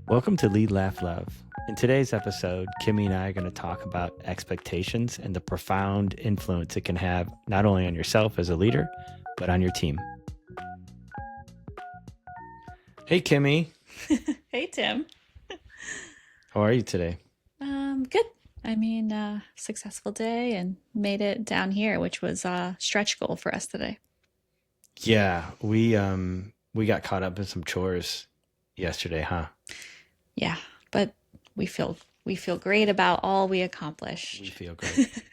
Welcome to Lead, Laugh, Love. In today's episode, Kimmy and I are going to talk about expectations and the profound influence it can have not only on yourself as a leader, but on your team. Hey, Kimmy. Hey, Tim. How are you today? Good. Successful day and made it down here, which was a stretch goal for us today. Yeah, we got caught up in some chores yesterday, huh? Yeah, but we feel great about all we We accomplished. feel great.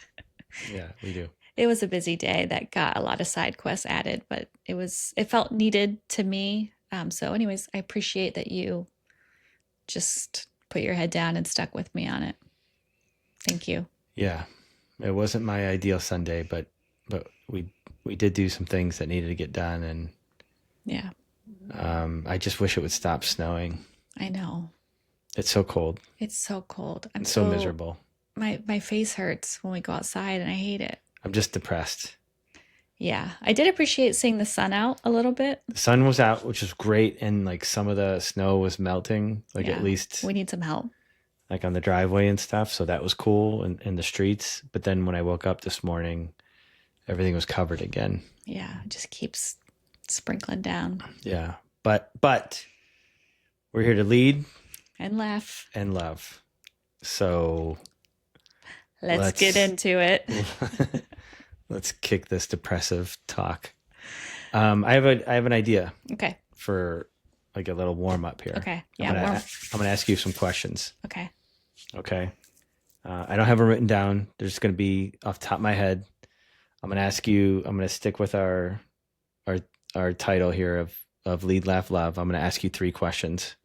Yeah, we do. It was a busy day that got a lot of side quests added, but it felt needed to me. Anyways, I appreciate that you just put your head down and stuck with me on it. Thank you. Yeah, it wasn't my ideal Sunday, but we did do some things that needed to get done, and Yeah, I just wish it would stop snowing. I know. It's so cold. It's so cold. It's so miserable. My face hurts when we go outside and I hate it. I'm just depressed. Yeah, I did appreciate seeing the sun out a little bit. The sun was out, which was great, and like some of the snow was melting, like at Yeah, least we need some help. like on the driveway and stuff. So that was cool in the streets. But then when I woke up this morning, everything was covered again. Yeah, it just keeps sprinkling down Yeah. But we're here to lead and laugh. and love. So Let's get let's into it. let's kick this depressive talk. I have an idea Okay. for like a little warm up here. Okay. I'm Yeah. gonna I'm gonna ask you some questions. Okay. Okay. I don't have them written down. They're just gonna be off the top of my head. I'm gonna ask you. I'm gonna stick with our our title here of lead, laugh, love. I'm gonna ask you three questions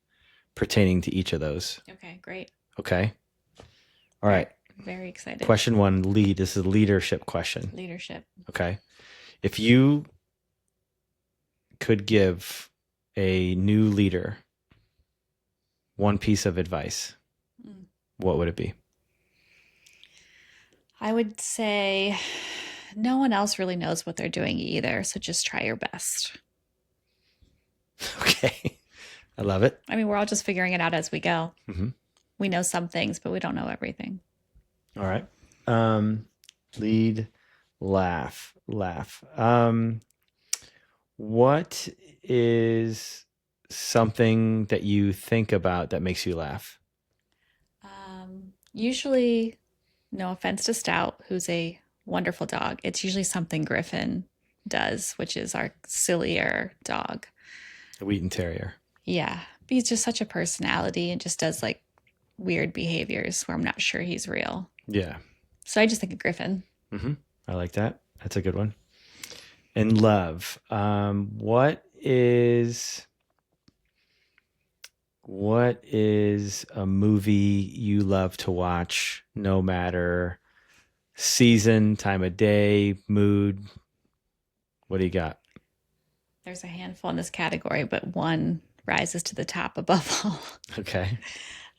pertaining to each of those. Okay. Great. Okay. All right. Very excited. Question one, lead. This is a leadership question. Leadership. Okay. If you could give a new leader one piece of advice, Mm. what would it be? I would say no one else really knows what they're doing either, so just try your best. Okay. I love it. I mean, we're all just figuring it out as we go. Hmm. We know some things, but we don't know everything. All right. Lead, laugh, laugh. What is something that you think about that makes you laugh? Usually, no offense to Stout, who's a wonderful dog, it's usually something Griffin does, which is our sillier dog. A Wheaton Terrier. Yeah, but he's just such a personality and just does like weird behaviors where I'm not sure he's real. Yeah. So I just think of Griffin. Hmm. I like that. That's a good one. And love. What is a movie you love to watch, no matter season, time of day, mood? What do you got? There's a handful in this category, but one rises to the top above all. Okay.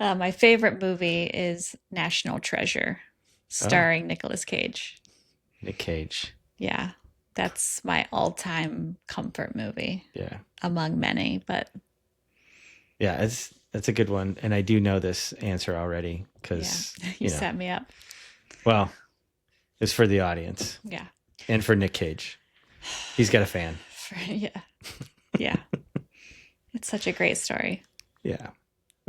My favorite movie is National Treasure, Oh, starring Nicolas Cage. Nick Cage. Yeah, that's my all-time comfort movie Yeah. among many, but Yeah, that's a good one. And I do know this answer already yeah, because, you set me up. well, it's for the audience Yeah. and for Nick Cage. He's got a fan. Yeah. Yeah. It's such a great story. Yeah.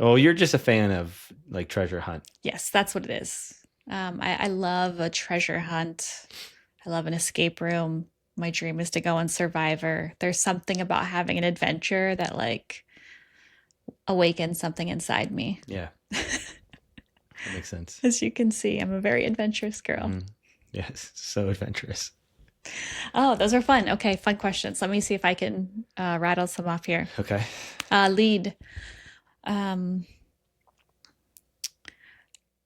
Oh, you're just a fan of like treasure hunt. Yes, that's what it is. I love a treasure hunt. I love an escape room. My dream is to go on Survivor. There's something about having an adventure that like awakens something inside me. Yeah, that makes sense. As you can see, I'm a very adventurous girl. Mm. Yes, so adventurous. Oh, those are fun. Okay, fun questions. Let me see if I can rattle some off here. Okay. Lead. Um,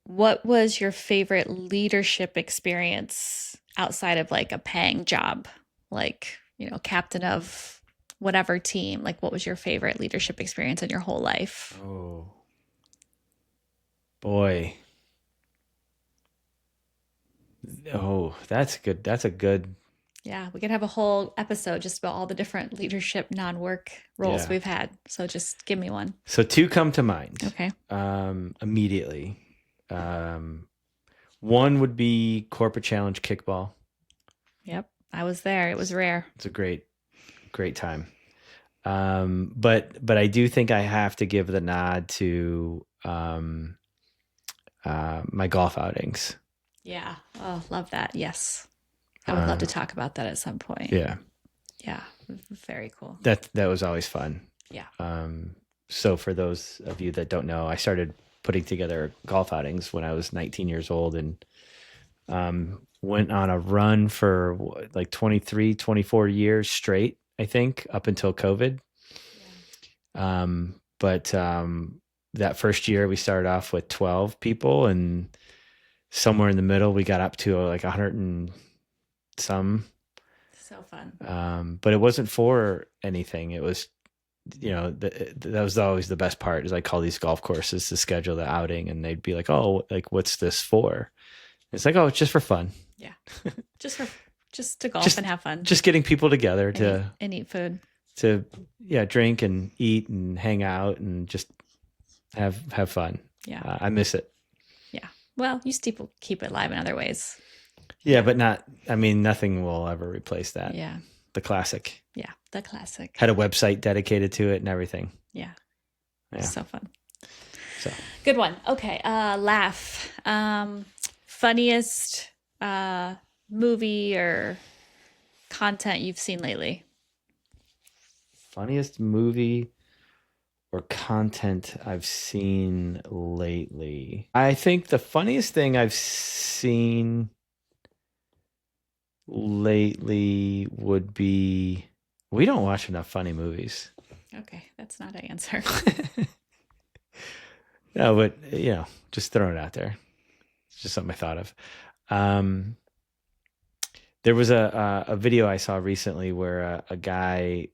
what was your favorite leadership experience outside of like a paying job? Like, captain of whatever team. Like, what was your favorite leadership experience in your whole life? Oh, boy. Oh, that's good. That's a good Yeah, we could have a whole episode just about all the different leadership non-work roles Yeah. we've had. So just give me one. So two come to mind Okay. immediately. Um, one would be corporate challenge kickball. Yep. I was there. It was rare. It's a great time. But I do think I have to give the nod to my golf outings. Yeah. Oh, love that. Yes. I would love Uh, to talk about that at some point. yeah, Yeah. Very cool. that was always fun. Yeah. So for those of you that don't know, I started putting together golf outings when I was 19 years old and went on a run for like 23, 24 years straight, I think, up until COVID. But that first year we started off with 12 people and somewhere in the middle we got up to like 100 and some. So fun. But it wasn't for anything. It was, that was always the best part is I call these golf courses to schedule the outing and they'd be like, oh, like, what's this for? It's like, oh, it's just for fun. Yeah. Just to golf Just- and have fun. Just getting people together and eat food. to drink and eat and hang out and just have fun. Yeah. I miss it. Yeah. Well, you still keep it live in other ways. Yeah, but nothing will ever replace that. Yeah. The classic. Yeah. The classic. Had a website dedicated to it and everything. Yeah. Yeah. So fun. So Good one. Okay. Laugh. Funniest movie or content you've seen lately? funniest movie or content I've seen lately. I think the funniest thing I've seen lately would be we don't watch enough funny movies. Okay, that's not an answer. No, but just throwing it out there. It's just something I thought of. There was a video I saw recently where a guy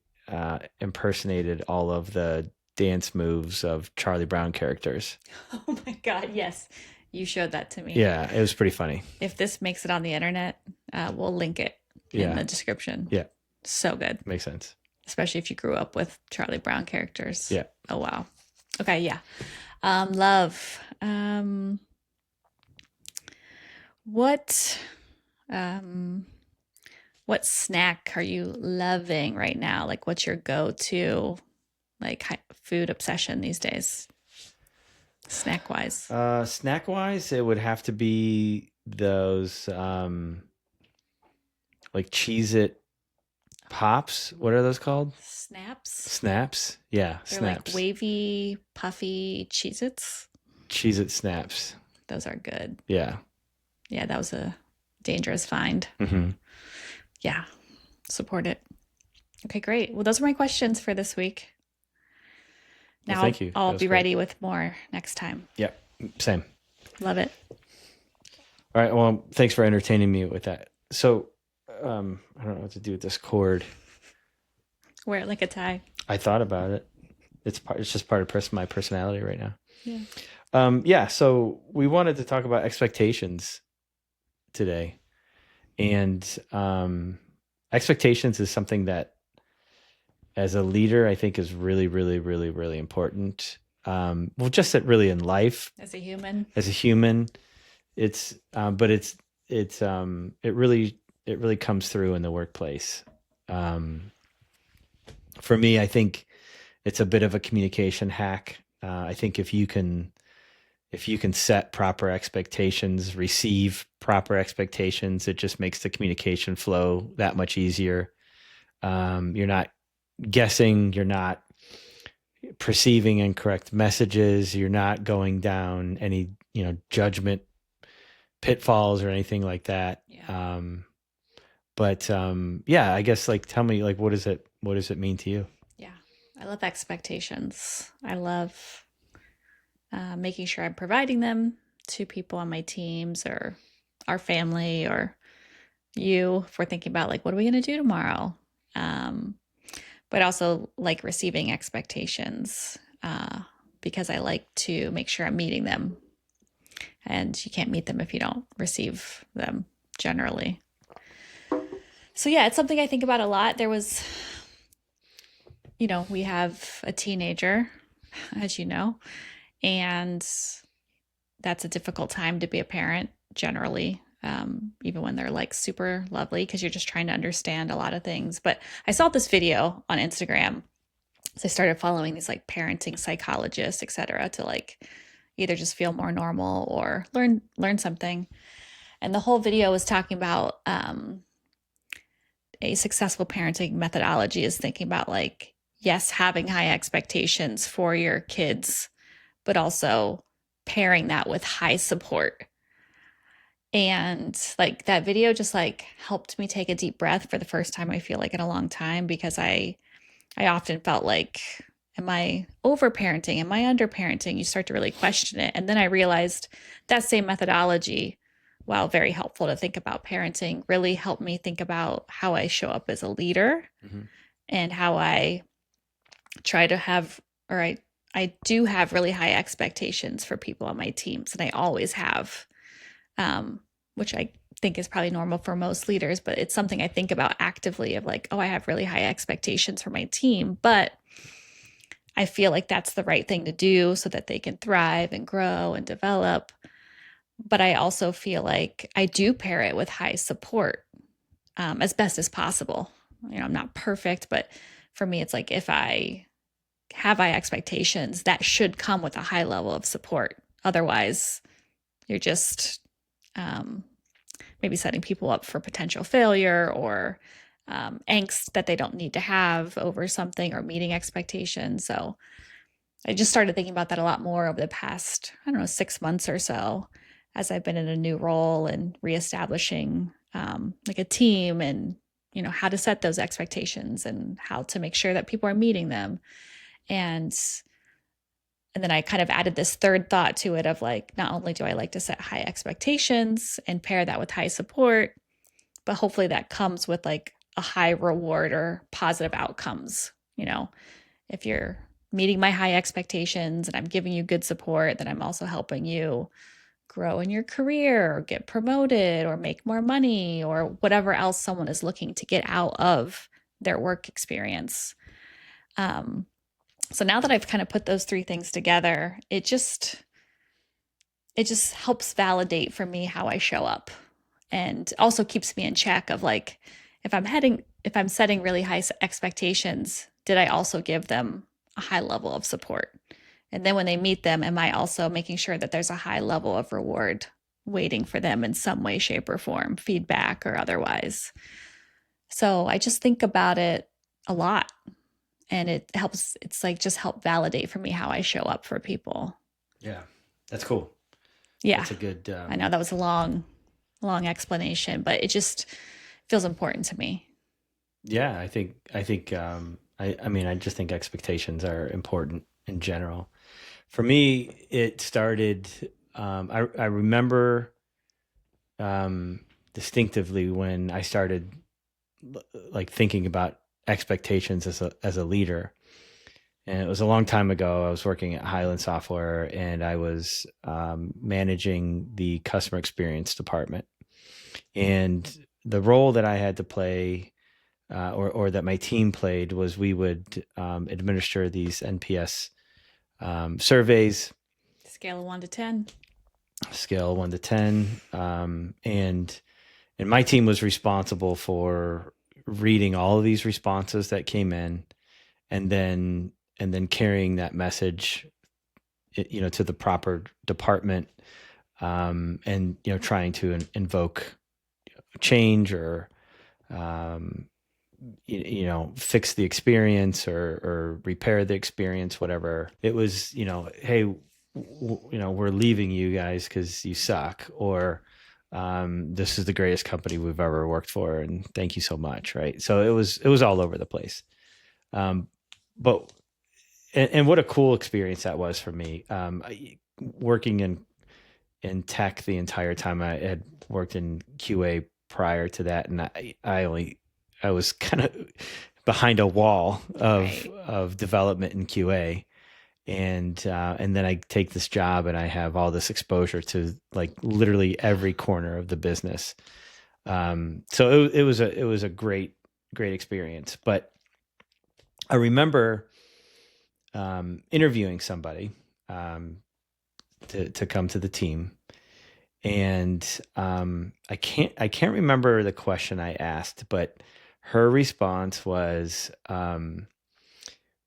impersonated all of the dance moves of Charlie Brown characters. Oh my God, yes. You showed that to me. Yeah, it was pretty funny. If this makes it on the internet, we'll link it in the description. Yeah. So good. Makes sense. Especially if you grew up with Charlie Brown characters. Yeah. Oh, wow. Okay, yeah. Love. What what snack are you loving right now? Like, what's your go-to food obsession these days? Snack wise. Snack wise, it would have to be those like Cheez-It Pops. What are those called? Snaps. Snaps. Yeah, They're snaps. like wavy, puffy Cheez-Its. Cheez-It Snaps. Those are good. Yeah. Yeah, that was a dangerous find. Mm-hmm. Yeah, support it. Okay, great. Well, those are my questions for this week. Now Well, thank you. I'll That was be great. ready with more next time. Yep. Same. Love it. All right. Well, thanks for entertaining me with that. So, I don't know what to do with this cord. Wear it like a tie. I thought about it. It's just part of my personality right now. Yeah. Yeah. So we wanted to talk about expectations today, and expectations is something that, as a leader, I think is really, really, really, really important. Well, just that really in life As a human. as a human, but it really comes through in the workplace. For me, I think it's a bit of a communication hack. I think if you can set proper expectations, receive proper expectations, it just makes the communication flow that much easier. You're not guessing, you're not perceiving incorrect messages, you're not going down any, judgment pitfalls or anything like that. Yeah. Yeah, I guess tell me what does it mean to you? Yeah. I love expectations. I love making sure I'm providing them to people on my teams or our family or you if we're thinking about what are we going to do tomorrow? But also like receiving expectations because I like to make sure I'm meeting them. And you can't meet them if you don't receive them generally. So yeah, it's something I think about a lot. There was, we have a teenager, as you know, and that's a difficult time to be a parent generally, even when they're like super lovely, because you're just trying to understand a lot of things. But I saw this video on Instagram. So I started following these like parenting psychologists, et cetera, to like either just feel more normal or learn something. And the whole video was talking about a successful parenting methodology is thinking about like, yes, having high expectations for your kids, but also pairing that with high support. And like that video just like helped me take a deep breath for the first time I feel like in a long time, because I often felt like, am I over parenting? Am I under parenting? You start to really question it. And then I realized that same methodology, while very helpful to think about parenting, really helped me think about how I show up as a leader Mm-hmm. and how I try to have, or I do have really high expectations for people on my teams. And I always have, which I think is probably normal for most leaders, but it's something I think about actively of like, oh, I have really high expectations for my team, but I feel like that's the right thing to do so that they can thrive and grow and develop. But I also feel like I do pair it with high support, as best as possible. I'm not perfect, but for me, it's like if I have high expectations, that should come with a high level of support. Otherwise, you're just um, maybe setting people up for potential failure or angst that they don't need to have over something or meeting expectations. So I just started thinking about that a lot more over the past, I don't know, 6 months or so, as I've been in a new role and reestablishing like a team, and how to set those expectations and how to make sure that people are meeting them. And and then I kind of added this third thought to it of like, not only do I like to set high expectations and pair that with high support, but hopefully that comes with like a high reward or positive outcomes. If you're meeting my high expectations and I'm giving you good support, then I'm also helping you grow in your career or get promoted or make more money or whatever else someone is looking to get out of their work experience. Um, so now that I've kind of put those three things together, it just helps validate for me how I show up, and also keeps me in check of like, if I'm setting really high expectations, did I also give them a high level of support? And then when they meet them, am I also making sure that there's a high level of reward waiting for them in some way, shape, or form, feedback or otherwise? So I just think about it a lot, and it's like just help validate for me how I show up for people. Yeah, that's cool. Yeah. That's a good. I know that was a long explanation, but it just feels important to me. Yeah, I think. I mean, I just think expectations are important in general. For me, it started. I remember distinctively when I started like thinking about expectations as a leader. And it was a long time ago. I was working at Highland Software, and I was managing the customer experience department. And the role that I had to play, or that my team played, was we would administer these NPS surveys, Scale of 1 to 10. scale 1 to 10, and my team was responsible for reading all of these responses that came in, and then carrying that message, to the proper department, and trying to invoke change or um, fix the experience, or repair the experience, whatever it was. Hey, we're leaving you guys because you suck, or this is the greatest company we've ever worked for, and thank you so much, right? So it was all over the place. um, but and what a cool experience that was for me. Working in tech the entire time. I had worked in QA prior to that, and I was kind of behind a wall of Right. development in QA, and then I take this job and I have all this exposure to like literally every corner of the business. So it was a great experience. But I remember interviewing somebody um, to come to the team, and I can't remember the question I asked, but her response was,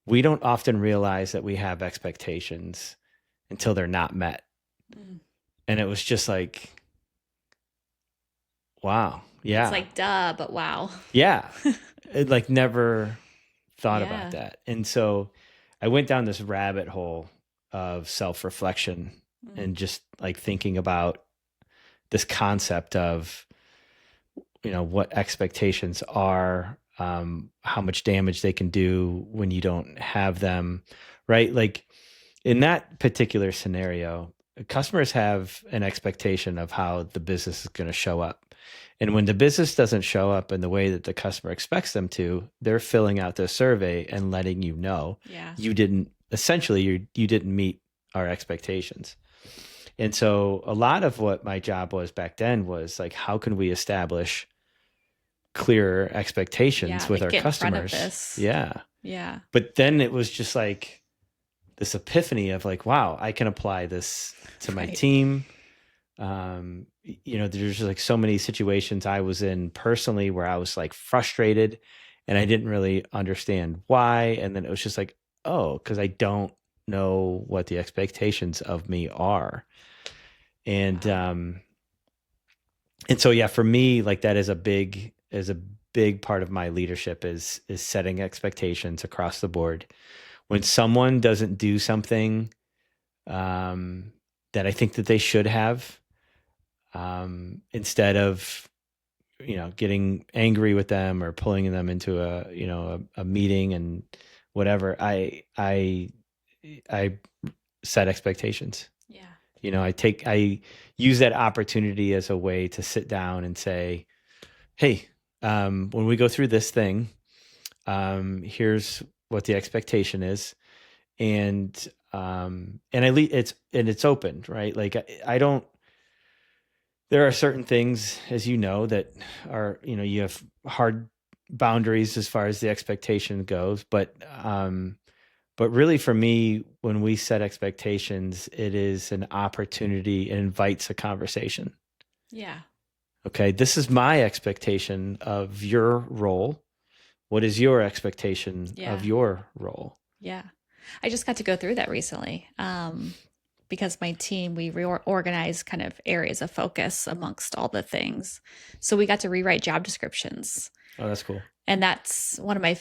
"We don't often realize that we have expectations until they're not met," Mm. and it was just like, wow, It's yeah, like, duh, but wow. yeah, it, like never thought about Yeah. that, and so I went down this rabbit hole of self reflection Mm. and just like thinking about this concept of what expectations are, how much damage they can do when you don't have them, right? Like in that particular scenario, customers have an expectation of how the business is going to show up, and when the business doesn't show up in the way that the customer expects them to, they're filling out their survey and letting you know Yeah. you didn't essentially you didn't meet our expectations. And so a lot of what my job was back then was like, how can we establish clearer expectations Yeah. with Like, our get in front of customers? this. Yeah. Yeah. But then it was just like this epiphany of like, wow, I can apply this to my Right. team. There's just like so many situations I was in personally where I was like frustrated and I didn't really understand why. And then it was just like, oh, because I don't know what the expectations of me are. And Wow. um, and so yeah, for me, like that is a big part of my leadership is setting expectations across the board. When someone doesn't do something um, that I think that they should have, instead of getting angry with them or pulling them into a meeting and whatever, I set expectations. Yeah. I use that opportunity as a way to sit down and say, hey, when we go through this thing, here's what the expectation is, and it's open, right? Like I don't. There are certain things, as you know, that are you have hard boundaries as far as the expectation goes, but really for me, when we set expectations, it is an opportunity. It invites a conversation. Yeah. Okay, this is my expectation of your role. What is your expectation of Yeah. your role? Yeah. I just got to go through that recently. Because my team, we reorganized kind of areas of focus amongst all the things. So we got to rewrite job descriptions. Oh, that's cool. And that's one of my,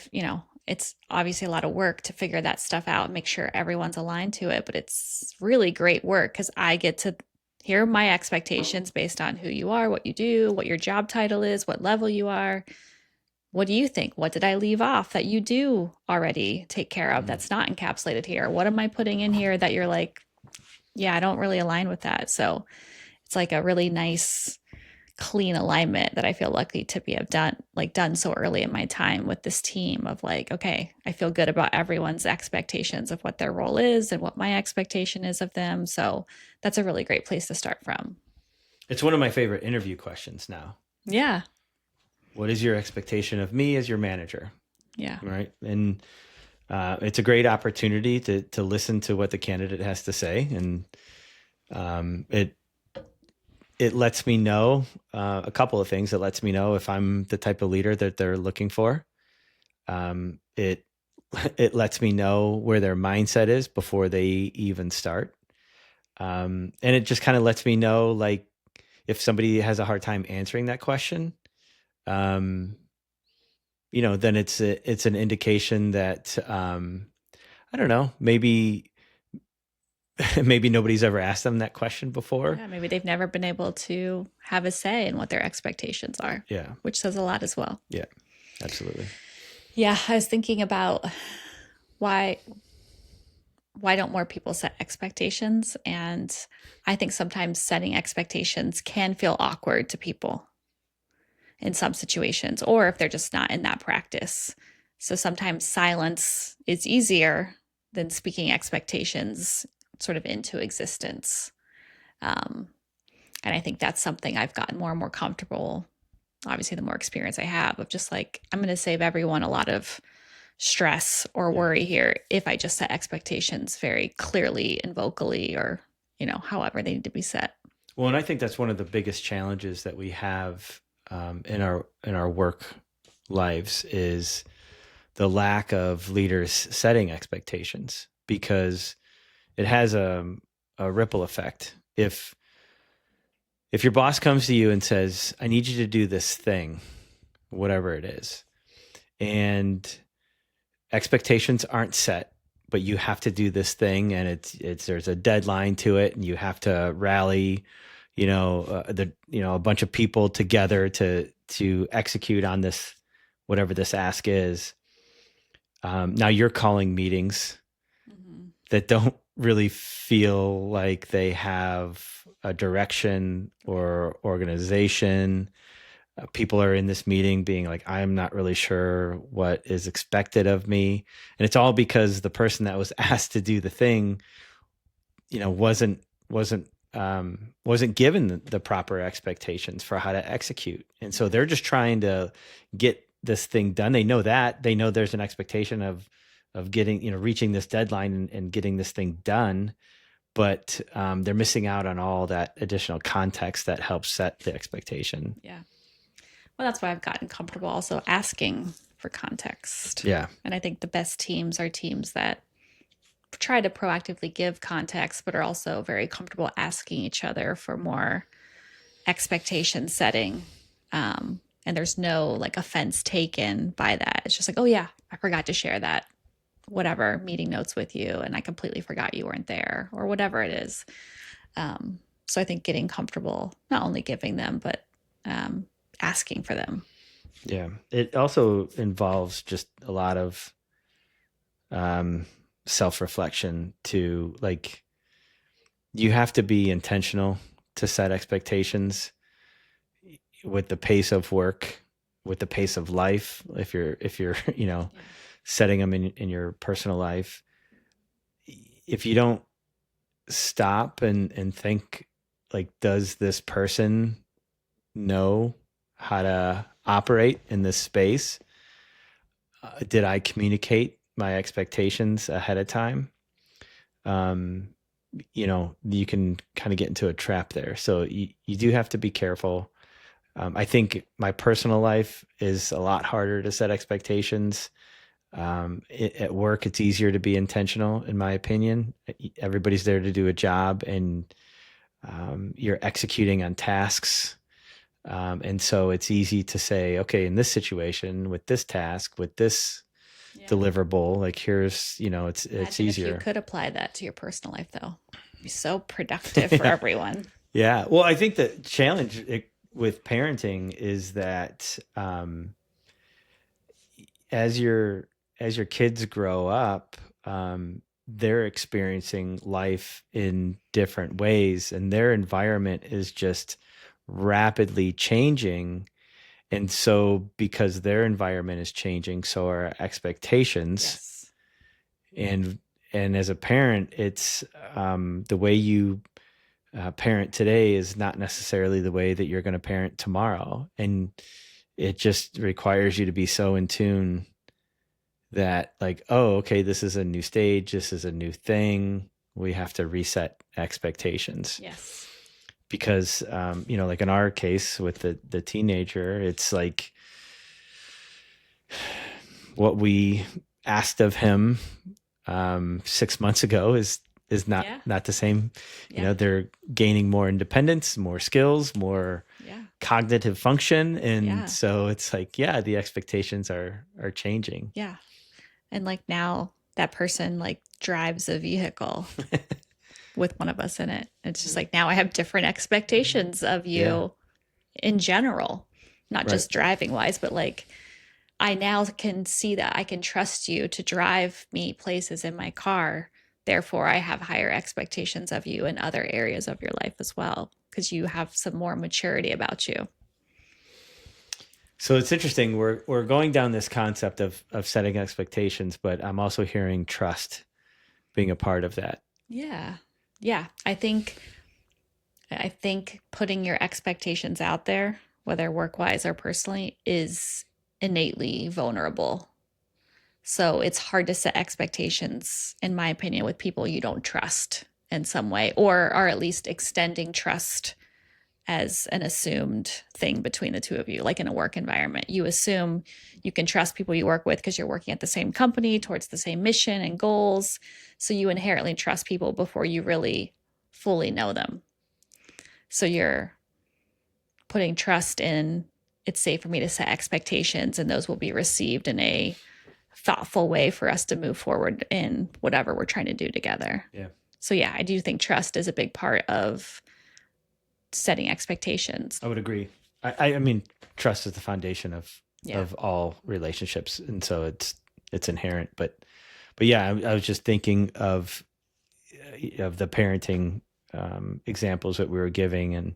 it's obviously a lot of work to figure that stuff out and make sure everyone's aligned to it. But it's really great work because I get to hear my expectations based on who you are, what you do, what your job title is, what level you are. What do you think? What did I leave off that you do already take care of Mm. that's not encapsulated here? What am I putting in here that you're like, yeah, I don't really align with that. So it's like a really nice, clean alignment that I feel lucky to be have done so early in my time with this team of like, okay, I feel good about everyone's expectations of what their role is and what my expectation is of them. So that's a really great place to start from. It's one of my favorite interview questions now. Yeah. What is your expectation of me as your manager? Yeah. Right. And it's a great opportunity to listen to what the candidate has to say. And it lets me know a couple of things. It lets me know if I'm the type of leader that they're looking for. It it lets me know where their mindset is before they even start. And it just kind of lets me know, like, if somebody has a hard time answering that question, um, then it's an indication that I don't know, maybe maybe nobody's ever asked them that question before. Yeah. Maybe they've never been able to have a say in what their expectations are, Yeah, which says a lot as well. yeah, absolutely. Yeah. I was thinking about why why don't more people set expectations? And I think sometimes setting expectations can feel awkward to people in some situations, or if they're just not in that practice. So sometimes silence is easier than speaking expectations sort of into existence. Um, and I think that's something I've gotten more and more comfortable obviously the more experience I have of just like, I'm going to save everyone a lot of stress or Yeah. worry here if I just set expectations very clearly and vocally, or, however they need to be set. Well, and I think that's one of the biggest challenges that we have in our work lives is the lack of leaders setting expectations, because it has a ripple effect. If your boss comes to you and says, "I need you to do this thing," whatever it is, and expectations aren't set, but you have to do this thing, and it's there's a deadline to it, and you have to rally, a bunch of people together to execute on this, whatever this ask is. Now you're calling meetings Mm-hmm. that don't really feel like they have a direction or organization. People are in this meeting being like, I'm not really sure what is expected of me. And it's all because the person that was asked to do the thing, wasn't given the proper expectations for how to execute. And so they're just trying to get this thing done. They know there's an expectation of getting, reaching this deadline and getting this thing done, but they're missing out on all that additional context that helps set the expectation. Yeah. Well, that's why I've gotten comfortable also asking for context. Yeah. And I think the best teams are teams that try to proactively give context, but are also very comfortable asking each other for more expectation setting. And there's no like offense taken by that. It's just like, oh, yeah, I forgot to share that, whatever, meeting notes with you, and I completely forgot you weren't there, or whatever it is. So I think getting comfortable, not only giving them, but asking for them. Yeah. It also involves just a lot of self-reflection to, like, you have to be intentional to set expectations with the pace of work, with the pace of life. If you're, Yeah. setting them in your personal life, if you don't stop and think, like, does this person know how to operate in this space? Did I communicate my expectations ahead of time? Um, you can kind of get into a trap there. So you do have to be careful. I think my personal life is a lot harder to set expectations. At work, it's easier to be intentional, in my opinion. Everybody's there to do a job, and you're executing on tasks. And so it's easy to say, okay, in this situation, with this task, with this Yeah. deliverable, like, here's, it's Imagine if you easier. could apply that to your personal life, though. It'd be so productive for Yeah. everyone. Yeah. Well, I think the challenge with parenting is that as your kids grow up, they're experiencing life in different ways, and their environment is just rapidly changing. And so, because their environment is changing, so are expectations. Yes. And as a parent, it's the way you parent today is not necessarily the way that you're going to parent tomorrow, and it just requires you to be so in tune that, like, oh, okay, this is a new stage, this is a new thing. We have to reset expectations. Yes. Because like in our case with the teenager, it's like what we asked of him 6 months ago is not Yeah. not the same. Yeah. They're gaining more independence, more skills, more Yeah. cognitive function, and Yeah. so it's like, yeah, the expectations are changing. Yeah. And like now that person like drives a vehicle with one of us in it. It's just like now I have different expectations of you Yeah. in general, not Right. just driving wise, but like I now can see that I can trust you to drive me places in my car. Therefore, I have higher expectations of you in other areas of your life as well, because you have some more maturity about you. So it's interesting. We're going down this concept of setting expectations, but I'm also hearing trust being a part of that. Yeah. Yeah. I think putting your expectations out there whether work wise or personally, is innately vulnerable. So it's hard to set expectations, in my opinion, with people you don't trust in some way, or are at least extending trust as an assumed thing between the two of you. Like in a work environment, you assume you can trust people you work with because you're working at the same company towards the same mission and goals. So you inherently trust people before you really fully know them. So you're putting trust in, it's safe for me to set expectations and those will be received in a thoughtful way for us to move forward in whatever we're trying to do together. Yeah. So yeah, I do think trust is a big part of setting expectations. I would agree. I mean, trust is the foundation Yeah. of all relationships, and so it's inherent. But yeah, I was just thinking of the parenting examples that we were giving, and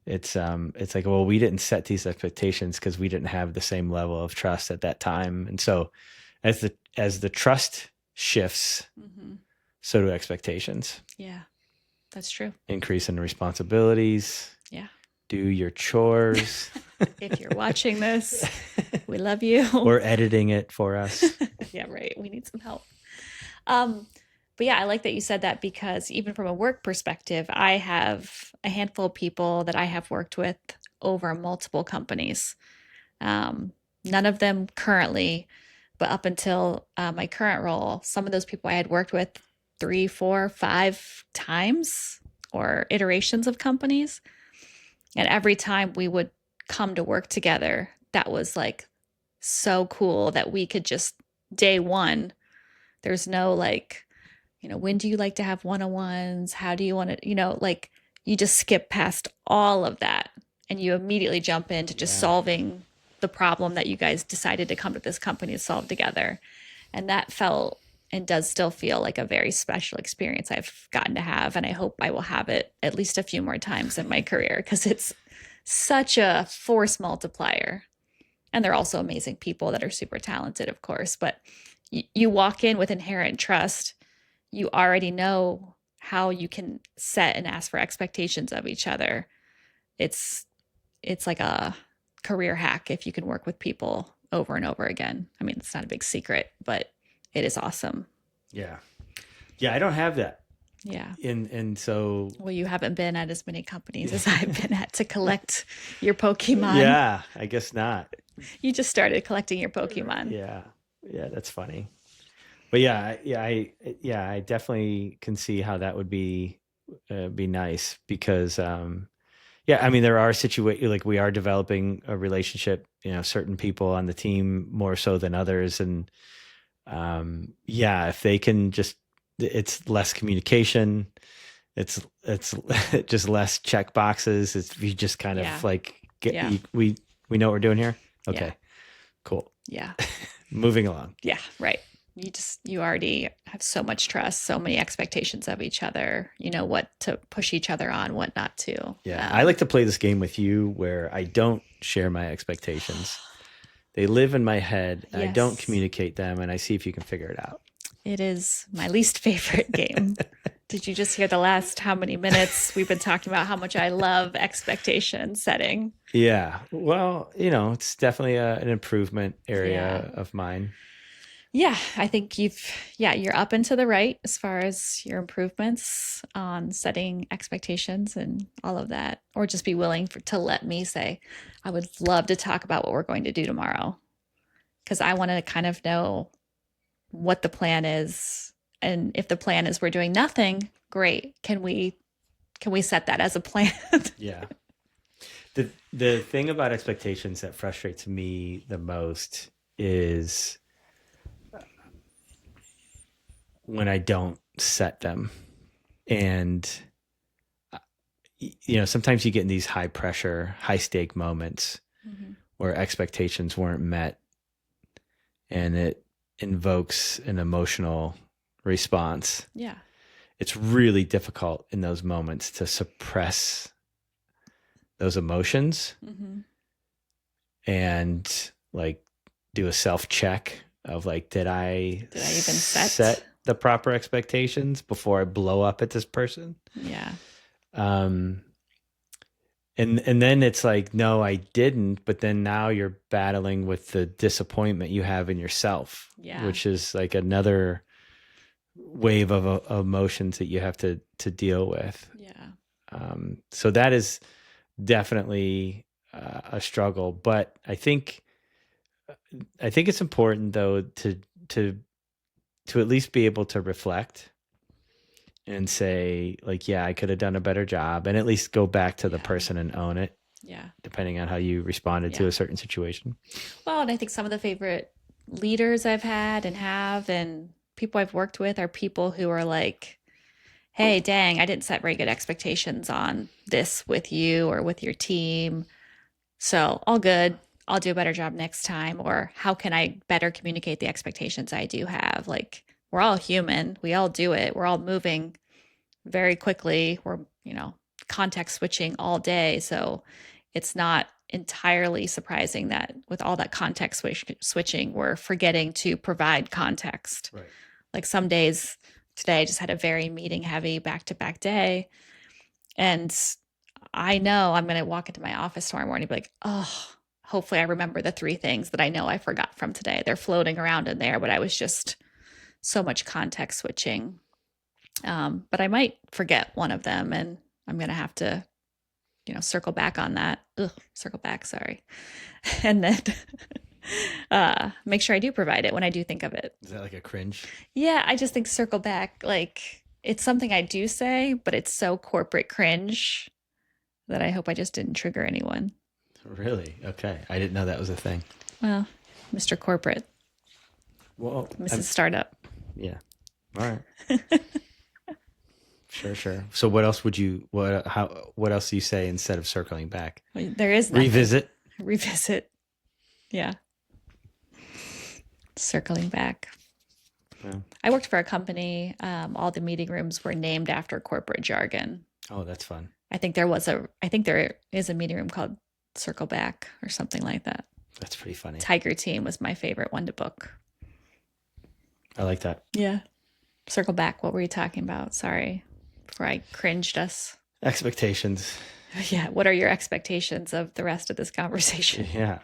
it's like, well, we didn't set these expectations because we didn't have the same level of trust at that time, and so as the trust shifts, so do expectations. Yeah, that's true. Increase in responsibilities. Yeah. Do your chores. If you're watching this, we love you. Or editing it for us. Yeah, right. We need some help. But yeah, I like that you said that because even from a work perspective, I have a handful of people that I have worked with over multiple companies. None of them currently, but up until my current role, some of those people I had worked with 3, 4, 5 times or iterations of companies. And every time we would come to work together, that was like so cool that we could just day one, there's no like, when do you like to have one-on-ones? How do you want to, like you just skip past all of that and you immediately jump into just solving the problem that you guys decided to come to this company to solve together. And that felt and does still feel like a very special experience I've gotten to have. And I hope I will have it at least a few more times in my career because it's such a force multiplier. And they're also amazing people that are super talented, of course. But you walk in with inherent trust. You already know how you can set and ask for expectations of each other. It's like a career hack if you can work with people over and over again. I mean, it's not a big secret, but it is awesome. Yeah. Yeah, I don't have that. Yeah. And so Well, you haven't been at as many companies as I've been at to collect your Pokemon. Yeah, I guess not. You just started collecting your Pokemon. Yeah. Yeah, that's funny. But I definitely can see how that would be nice because I mean there are situations like we are developing a relationship, certain people on the team more so than others, and if they can just, it's less communication, it's just less check boxes. It's you just kind of like we know what we're doing here. Okay, cool. Yeah. Moving along. Yeah, right. You already have so much trust, so many expectations of each other. You know what to push each other on, what not to. Yeah, I like to play this game with you where I don't share my expectations. They live in my head, and I don't communicate them, and I see if you can figure it out. It is my least favorite game. Did you just hear the last how many minutes we've been talking about how much I love expectation setting? Yeah, well, it's definitely an improvement area of mine. Yeah, I think you're up and to the right as far as your improvements on setting expectations and all of that. Or just be willing to let me say, I would love to talk about what we're going to do tomorrow. Because I want to kind of know what the plan is. And if the plan is we're doing nothing, great. Can we set that as a plan? Yeah. The thing about expectations that frustrates me the most is when I don't set them. And, sometimes you get in these high pressure, high stake moments where expectations weren't met, and it invokes an emotional response. Yeah. It's really difficult in those moments to suppress those emotions and like do a self check of like, did I even set the proper expectations before I blow up at this person? Yeah. and then it's like, no, I didn't. But then now you're battling with the disappointment you have in yourself, Yeah. which is like another wave of emotions that you have to deal with. Yeah. So that is definitely a struggle. But I think it's important though to to at least be able to reflect and say like, yeah, I could have done a better job, and at least go back to the Yeah. person and own it, Yeah. depending on how you responded to Yeah. a certain situation. Well, and I think some of the favorite leaders I've had and have and people I've worked with are people who are like, hey, dang, I didn't set very good expectations on this with you or with your team. So, all good. I'll do a better job next time. Or how can I better communicate the expectations I do have? Like, we're all human. We all do it. We're all moving very quickly. We're, context switching all day. So, it's not entirely surprising that with all that switching, we're forgetting to provide context. Right. Like some days, today I just had a very meeting heavy back to back day. And I know I'm going to walk into my office tomorrow morning and be like, oh, hopefully I remember the three things that I know I forgot from today. They're floating around in there, but I was just so much context switching. But I might forget one of them and I'm going to have to, circle back on that. Ugh, circle back, sorry. And then make sure I do provide it when I do think of it. Is that like a cringe? Yeah, I just think circle back, like it's something I do say, but it's so corporate cringe that I hope I just didn't trigger anyone. Really? Okay. I didn't know that was a thing. Well, Mr. Corporate, Well, Mrs. Startup. yeah. All right. Sure, sure. So what else would you what else do you say instead of circling back? There is nothing. Revisit. Revisit. Yeah. Circling back. Yeah. I worked for a company. All the meeting rooms were named after corporate jargon. Oh, that's fun. I think there is a meeting room called Circle Back or something like that. That's pretty funny. Tiger Team was my favorite one to book. I like that. Yeah. Circle Back. What were you talking about? Sorry. Before I cringed us. Expectations. Yeah. What are your expectations of the rest of this conversation? Yeah.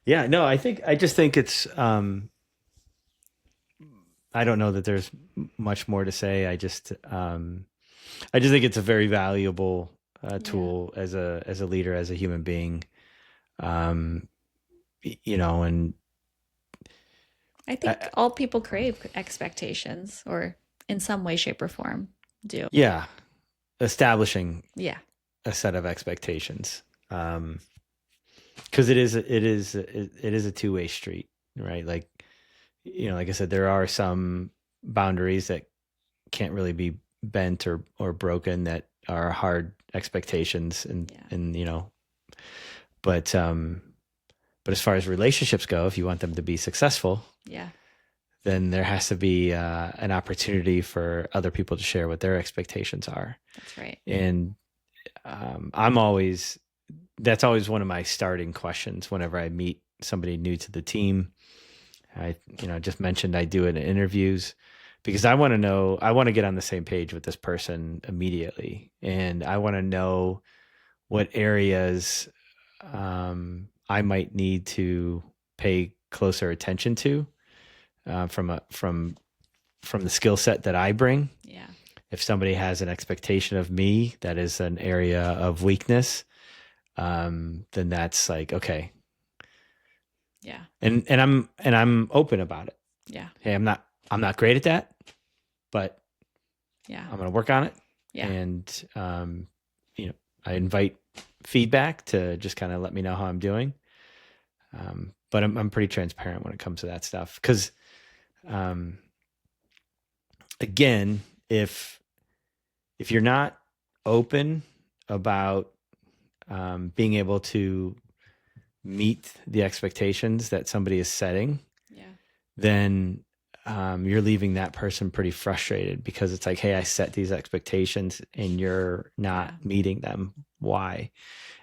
Yeah. No, I just think it's, I don't know that there's much more to say. I just think it's a very valuable tool as a leader, as a human being. And I think all people crave expectations or in some way, shape, or form do. yeah, establishing Yeah. a set of expectations. Because it is a two-way street, right? Like, like I said, there are some boundaries that can't really be bent or broken, that are hard expectations, and but as far as relationships go, if you want them to be successful, Yeah. then there has to be an opportunity for other people to share what their expectations are. That's right. And that's always one of my starting questions whenever I meet somebody new to the team. I just mentioned I do it in interviews, because I want to get on the same page with this person immediately. And I want to know what areas I might need to pay closer attention to from the skill set that I bring. Yeah. If somebody has an expectation of me that is an area of weakness, then that's like, okay. Yeah. And I'm open about it. Yeah. Hey, I'm not great at that, but Yeah. I'm going to work on it. Yeah. And I invite feedback to just kind of let me know how I'm doing. But I'm pretty transparent when it comes to that stuff. Because, again, if you're not open about being able to meet the expectations that somebody is setting, Yeah. then you're leaving that person pretty frustrated, because it's like, hey, I set these expectations and you're not meeting them. Why?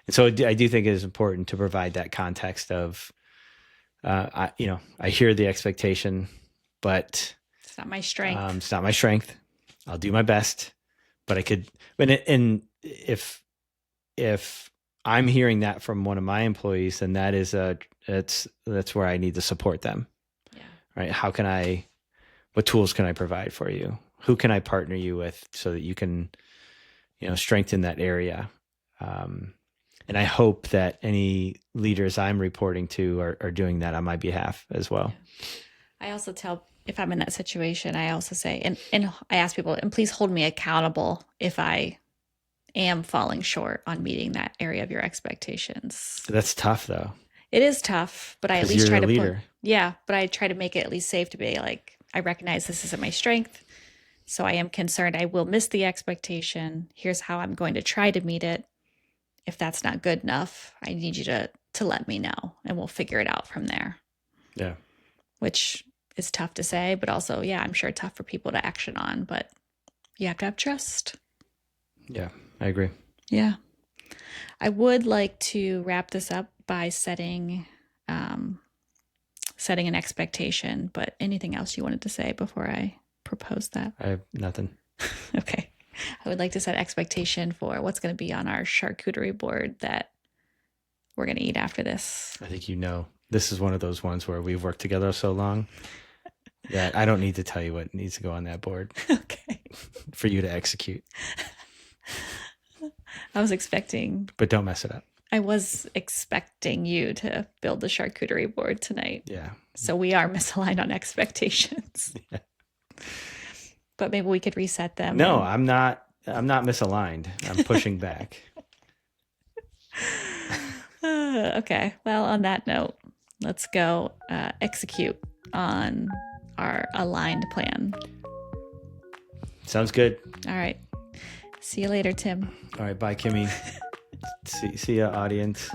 And so I do think it is important to provide that context of, I hear the expectation, but it's not my strength. It's not my strength. I'll do my best, but I could. And if I'm hearing that from one of my employees, and that is that's where I need to support them. Yeah. Right? What tools can I provide for you? Who can I partner you with so that you can, strengthen that area? And I hope that any leaders I'm reporting to are doing that on my behalf as well. Yeah. I also tell, if I'm in that situation, I also say, and I ask people, and please hold me accountable if I am falling short on meeting that area of your expectations. That's tough though, It is tough, but I at because least you're try a to put, leader. yeah, but I try to make it at least safe to be like, I recognize this isn't my strength. So I am concerned I will miss the expectation. Here's how I'm going to try to meet it. If that's not good enough, I need you to let me know and we'll figure it out from there. Yeah. Which is tough to say, but also, yeah, I'm sure tough for people to action on, but you have to have trust. Yeah, I agree. Yeah. I would like to wrap this up by setting an expectation, but anything else you wanted to say before I propose that? I have nothing. Okay. I would like to set expectation for what's going to be on our charcuterie board that we're going to eat after this. I think this is one of those ones where we've worked together so long that I don't need to tell you what needs to go on that board Okay. for you to execute. I was expecting But don't mess it up. I was expecting you to build the charcuterie board tonight. Yeah. So we are misaligned on expectations. Yeah. But maybe we could reset them. No, I'm not misaligned. I'm pushing back. Okay. Well, on that note, let's go execute on our aligned plan. Sounds good. All right. See you later, Tim. All right. Bye, Kimmy. See ya, audience.